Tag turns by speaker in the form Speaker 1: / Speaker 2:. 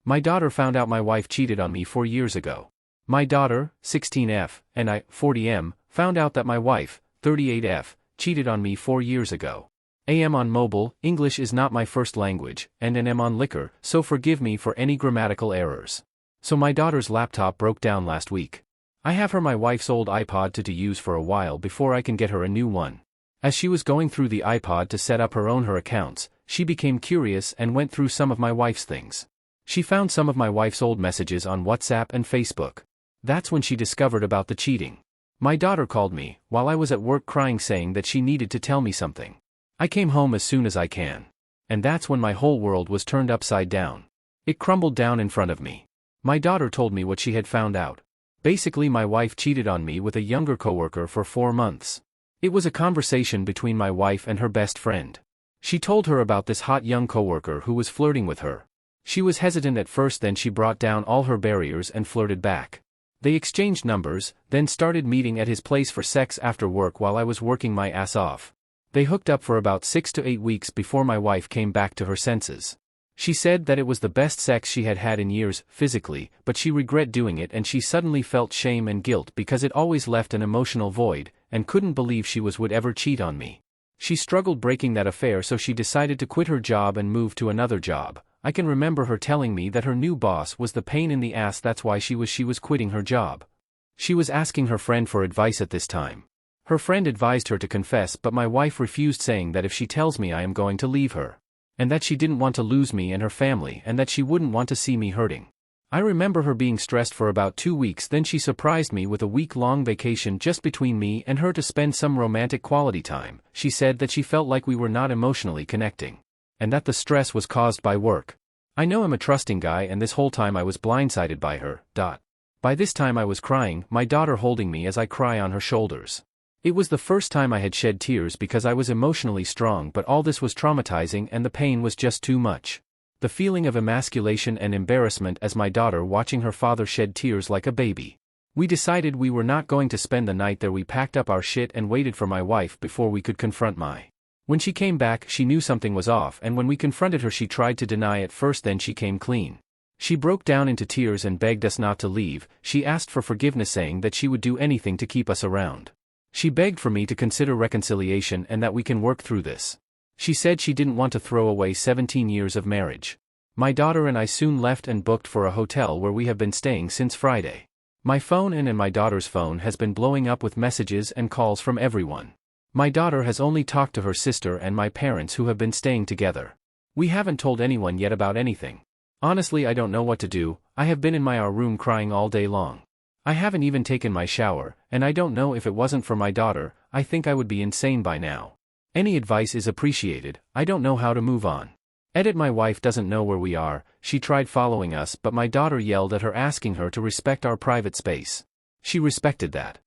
Speaker 1: My daughter found out my wife cheated on me 4 years ago. My daughter, 16F, and I, 40M, found out that my wife, 38F, cheated on me 4 years ago. AM on mobile, English is not my first language, and an M on liquor, so forgive me for any grammatical errors. So my daughter's laptop broke down last week. I have her my wife's old iPod to use for a while before I can get her a new one. As she was going through the iPod to set up her accounts, she became curious and went through some of my wife's things. She found some of my wife's old messages on WhatsApp and Facebook. That's when she discovered about the cheating. My daughter called me, while I was at work crying saying that she needed to tell me something. I came home as soon as I can. And that's when my whole world was turned upside down. It crumbled down in front of me. My daughter told me what she had found out. Basically my wife cheated on me with a younger coworker for 4 months. It was a conversation between my wife and her best friend. She told her about this hot young coworker who was flirting with her. She was hesitant at first, then she brought down all her barriers and flirted back. They exchanged numbers, then started meeting at his place for sex after work while I was working my ass off. They hooked up for about 6 to 8 weeks before my wife came back to her senses. She said that it was the best sex she had had in years, physically, but she regret doing it and she suddenly felt shame and guilt because it always left an emotional void, and couldn't believe she would ever cheat on me. She struggled breaking that affair, so she decided to quit her job and move to another job. I can remember her telling me that her new boss was the pain in the ass, that's why she was quitting her job. She was asking her friend for advice at this time. Her friend advised her to confess, but my wife refused, saying that if she tells me I am going to leave her. And that she didn't want to lose me and her family, and that she wouldn't want to see me hurting. I remember her being stressed for about 2 weeks, then she surprised me with a week-long vacation just between me and her to spend some romantic quality time. She said that she felt like we were not emotionally connecting. And that the stress was caused by work. I know I'm a trusting guy, and this whole time I was blindsided by her. By this time I was crying, my daughter holding me as I cry on her shoulders. It was the first time I had shed tears because I was emotionally strong, but all this was traumatizing and the pain was just too much. The feeling of emasculation and embarrassment as my daughter watching her father shed tears like a baby. We decided we were not going to spend the night there. We packed up our shit and waited for my wife before we could confront my. When she came back, she knew something was off, and when we confronted her she tried to deny at first, then she came clean. She broke down into tears and begged us not to leave. She asked for forgiveness, saying that she would do anything to keep us around. She begged for me to consider reconciliation and that we can work through this. She said she didn't want to throw away 17 years of marriage. My daughter and I soon left and booked for a hotel where we have been staying since Friday. My phone and my daughter's phone has been blowing up with messages and calls from everyone. My daughter has only talked to her sister and my parents, who have been staying together. We haven't told anyone yet about anything. Honestly, I don't know what to do. I have been in our room crying all day long. I haven't even taken my shower, and I don't know if it wasn't for my daughter, I think I would be insane by now. Any advice is appreciated. I don't know how to move on. My wife doesn't know where we are. She tried following us, but my daughter yelled at her, asking her to respect our private space. She respected that.